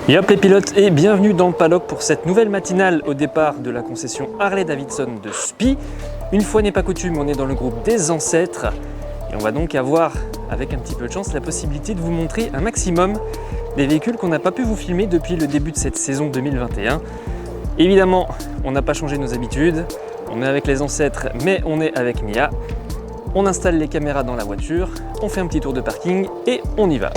Et hop les pilotes, et bienvenue dans le paddock pour cette nouvelle matinale au départ de la concession Harley-Davidson de Spie. Une fois n'est pas coutume, on est dans le groupe des ancêtres et on va donc avoir, avec un petit peu de chance, la possibilité de vous montrer un maximum des véhicules qu'on n'a pas pu vous filmer depuis le début de cette saison 2021. Évidemment, on n'a pas changé nos habitudes, on est avec les ancêtres mais on est avec Mia. On installe les caméras dans la voiture, on fait un petit tour de parking et on y va.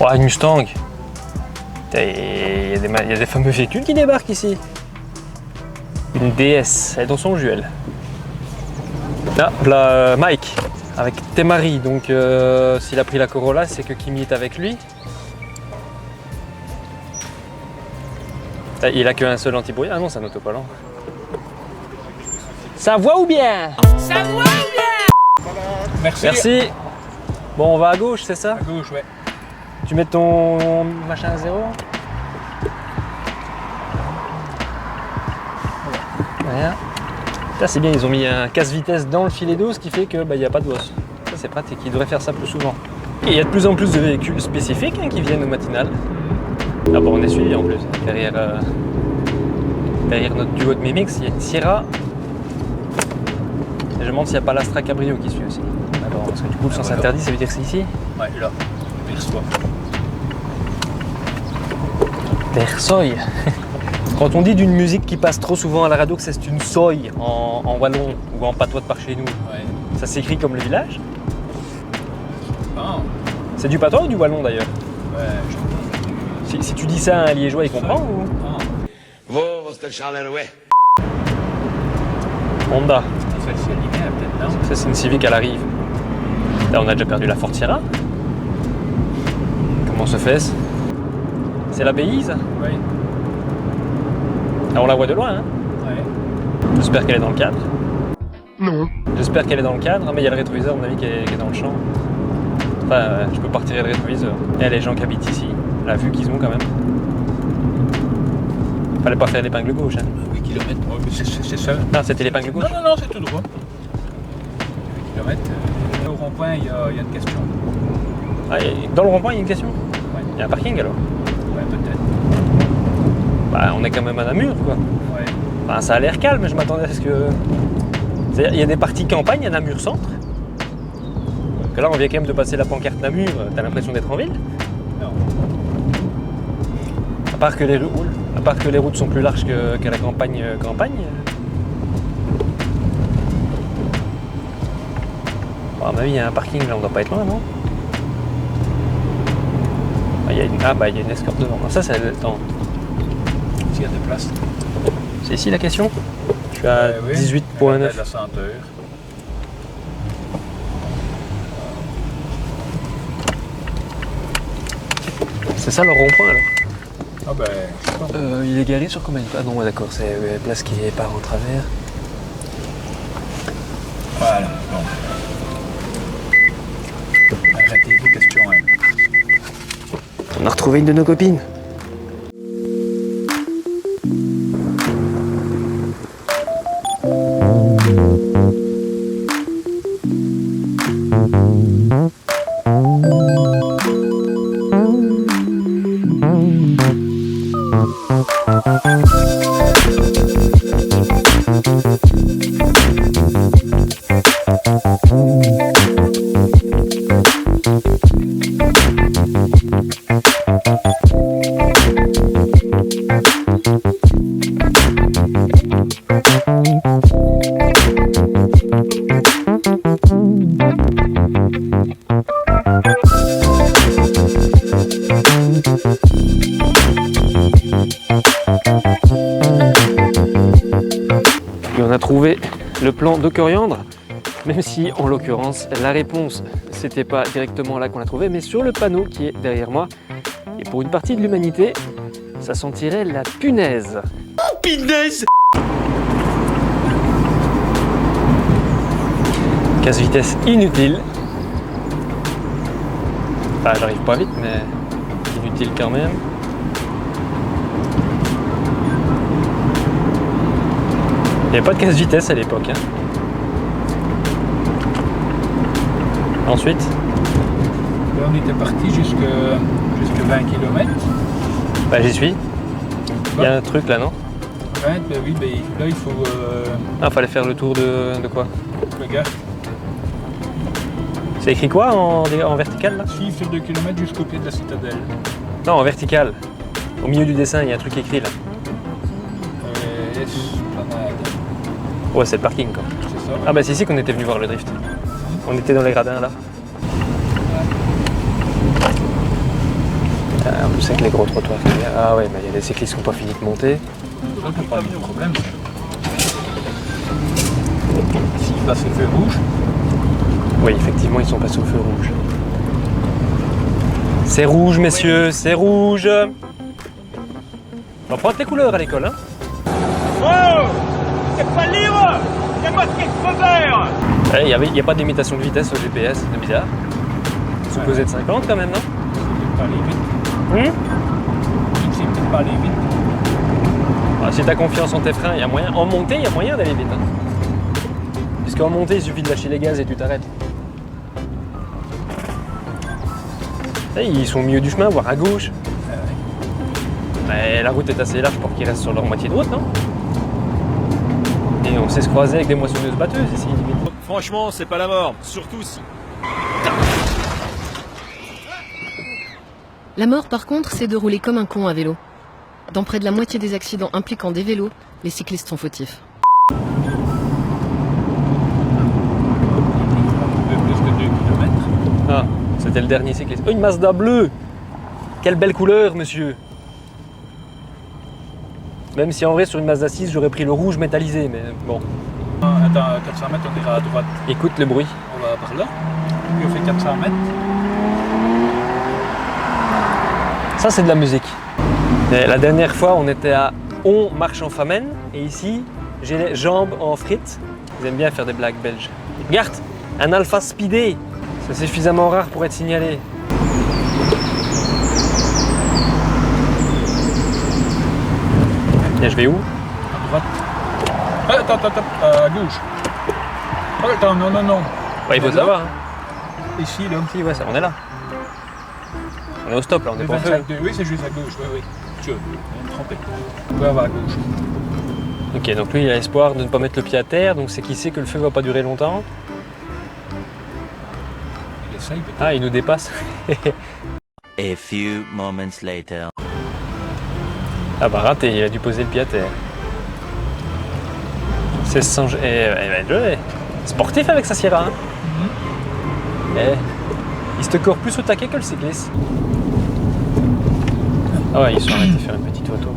Oh, une Mustang. Il y a des fameux véhicules qui débarquent ici. Une DS, elle est dans son jus. Là, voilà Mike, avec Temari. Donc s'il a pris la Corolla, c'est que Kimi est avec lui. Il a qu'un seul anti-bruit. Ah non, c'est un autocollant. Ça voit ou bien? Ça voit ou bien? Merci. Merci. Bon, on va à gauche, c'est ça? À gauche, ouais. Tu mets ton machin à zéro. Voilà. Là, c'est bien, ils ont mis un casse-vitesse dans le filet d'eau, ce qui fait qu'il n'y a pas de bosse. Ça, c'est pratique, ils devraient faire ça plus souvent. Et il y a de plus en plus de véhicules spécifiques qui viennent au matinal. Ah bon, on est suivi en plus. Derrière, derrière notre duo de Mimix, il y a une Sierra. Et je me demande s'il n'y a pas l'Astra Cabrio qui suit aussi. Alors, parce que du coup, le sens interdit, ça veut dire que c'est ici. Ouais, là, perçois. Persoy. Quand on dit d'une musique qui passe trop souvent à la radio que c'est une soy en wallon ou en patois de par chez nous, Ouais. ça s'écrit comme le village. Ah, C'est du patois ou du wallon d'ailleurs? ouais, je Si tu dis ça à un liégeois, il comprend ou? Ah, Honda. celle-ci elle y vient peut-être, non? Ça c'est une Civic à la rive. Là on a déjà perdu la Ford Sierra. Comment se fait-ce? C'est la Béise? Oui. Ah, on la voit de loin, hein? Ouais. J'espère qu'elle est dans le cadre. Non. J'espère qu'elle est dans le cadre, mais il y a le rétroviseur, à mon avis, qui est dans le champ. Enfin, je peux pas retirer le rétroviseur. Et les gens qui habitent ici, la vue qu'ils ont quand même. Fallait pas faire l'épingle gauche, hein. 8 km, ouais, mais c'est ça. Ah, c'était l'épingle gauche? Non, c'est tout droit. 8 km. Au rond-point, il y a une question. Ah, et dans le rond-point, il y a une question? Ouais. Il y a un parking alors? Ouais, peut-être. Bah, on est quand même à Namur, quoi. Ouais. Enfin, ça a l'air calme, je m'attendais à ce que... C'est-à-dire, il y a des parties campagne à Namur Centre. Que là, on vient quand même de passer la pancarte Namur, t'as l'impression d'être en ville. Non. À part que les routes sont plus larges que la campagne. Bon, à mon avis, il y a un parking là, on doit pas être loin, non? Ah, il y a une escorte devant. Ah, ça, c'est attends, S'il y a des places. c'est ici la question? Je suis à Oui. 18,9. La senteur. C'est ça le rond-point alors? Ah ben, je sais pas. Il est garé sur combien de... Ah non, ouais, d'accord, c'est la place qui est part en travers. Voilà, bon. Arrêtez vos questions, hein. On a retrouvé une de nos copines. Et on a trouvé le plan de coriandre, même si en l'occurrence la réponse c'était pas directement là qu'on l'a trouvé, mais sur le panneau qui est derrière moi. Et pour une partie de l'humanité, ça sentirait la punaise. Oh, punaise! Casse-vitesse inutile. Enfin, j'arrive pas vite, mais inutile quand même. Il n'y avait pas de casse-vitesse à l'époque. Hein. Ensuite, Là, on était parti jusque 20 km. bah, j'y suis. Il y a un truc là, non? 20, ben oui, ben là, il faut Ah, fallait faire le tour de quoi? le gars C'est écrit quoi en vertical là? suivre sur 2 km jusqu'au pied de la citadelle. Non, en vertical. Au milieu du dessin, il y a un truc écrit là. Esplanade, Ouais, c'est le parking quoi. c'est ça. Ah bah c'est ici qu'on était venu voir le drift. On était dans les gradins là. Ah, en plus avec les gros trottoirs. Ah ouais, mais il y a des cyclistes qui n'ont pas fini de monter. Ça, c'est pas de problème. S'il passe le feu rouge, Oui, effectivement, ils sont passés au feu rouge. C'est rouge, messieurs, c'est rouge. On va prendre les couleurs à l'école, hein. Oh, c'est pas libre. C'est marqué feu vert. Il n'y a pas d'imitation de vitesse au GPS, c'est bizarre. Supposé de 50 quand même, non? c'est peut-être pas aller vite. C'est peut-être pas aller vite. Ah, si tu as confiance en tes freins, il y a moyen. En montée, il y a moyen d'aller vite. Hein. Puisqu'en montée, il suffit de lâcher les gaz et tu t'arrêtes. Ils sont au milieu du chemin, voire à gauche. Mais la route est assez large pour qu'ils restent sur leur moitié de route, non? Et on sait se croiser avec des moissonneuses batteuses ici. Franchement, c'est pas la mort, surtout si... La mort, par contre, c'est de rouler comme un con à vélo. Dans près de la moitié des accidents impliquant des vélos, les cyclistes sont fautifs. Un peu plus que 2 km. Ah, c'était le dernier cycliste. Oh, une Mazda bleue! Quelle belle couleur, monsieur! Même si en vrai, sur une Mazda 6, j'aurais pris le rouge métallisé, mais bon. Attends, 400 mètres, on ira à droite. Écoute le bruit. On va par là. Puis on fait 400 mètres. Ça, c'est de la musique. Et la dernière fois, on était à On marche en Famenne, et ici, j'ai les jambes en frites. Ils aiment bien faire des blagues belges. Regarde, un Alpha Speedé. C'est suffisamment rare pour être signalé. Et je vais où? À droite. Attends, à gauche. Attends, non. Ouais, il faut Là. savoir. Hein. Ici, là. Si, ouais, on est là. On est au stop, là, on est Le pas au feu. 25 oui, c'est juste à gauche, oui. Je vais me tromper. On peut avoir à gauche. Ok, donc lui, il a espoir de ne pas mettre le pied à terre, donc c'est qu'il sait que le feu va pas durer longtemps. Il essaye peut-être. Ah, il nous dépasse. A few moments later. Ah bah raté, il a dû poser le pied à terre. C'est sans... sportif avec sa Sierra. Hein. Il se corps plus au taquet que le cycliste. Ah ouais, ils sont arrêtés de faire une petite photo.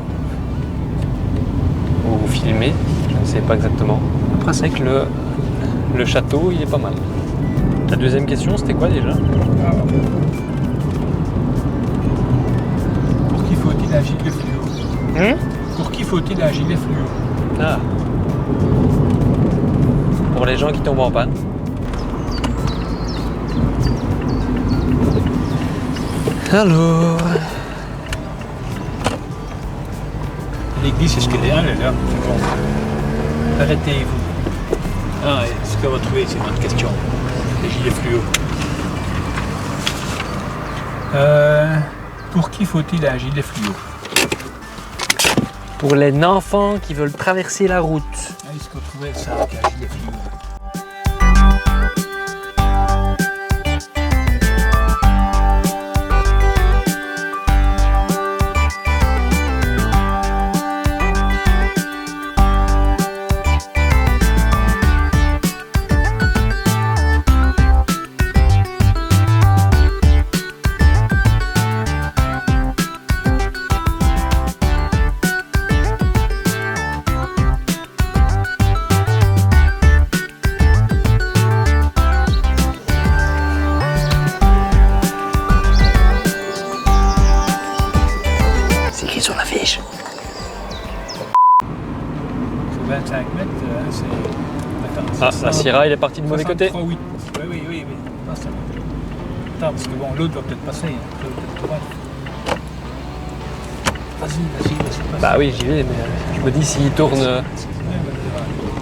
Ou filmer, je ne sais pas exactement. Après, c'est que le château, il est pas mal. La deuxième question, c'était quoi déjà? Pour qui faut-il un gilet fluo? Pour qui faut-il un gilet fluo? Ah. Pour les gens qui tombent en panne. Alors... L'église, c'est ce qu'elle est, elle est là. C'est bon. Arrêtez-vous. Ah, ce qu'on va trouver, c'est notre question. Les gilets fluo. Pour qui faut-il un gilet fluo? Pour les enfants qui veulent traverser la route. Ah, est-ce qu'on trouvait ça avec un gilet fluo? C'est écrit sur la fiche. Sur 25 mètres, c'est... Attends, Ah, c'est la ça. Sierra, il est parti du mauvais côté. 63,8. Oui. Ah, ça va. Attends, parce que bon, l'autre va peut-être passer. L'autre va peut-être droite. Vas-y, passe. Bah oui, j'y vais, mais je me dis s'il tourne...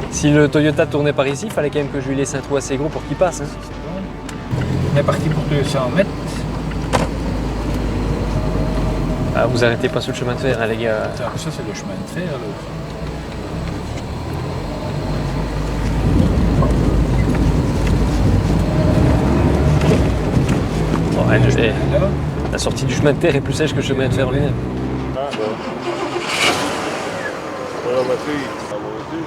Si le Toyota tournait par ici, il fallait quand même que je lui laisse un trou assez gros pour qu'il passe. Hein. On est parti pour 200 mètres. Ah, vous arrêtez pas sur le chemin de fer, hein, les gars. Attends, ça c'est le chemin de fer. Là. Bon, ouais, Là, la sortie du chemin de terre est plus sèche que le chemin de fer en lui-même. Ah bon. Voilà ma fille, ça va aussi.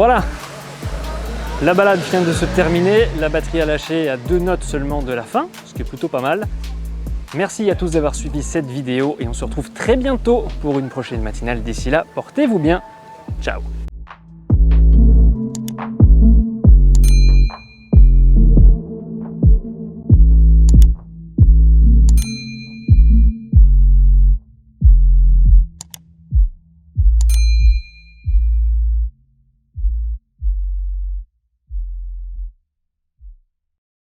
Voilà, la balade vient de se terminer, la batterie a lâché à 2 notes seulement de la fin, ce qui est plutôt pas mal. Merci à tous d'avoir suivi cette vidéo et on se retrouve très bientôt pour une prochaine matinale. D'ici là, portez-vous bien, ciao.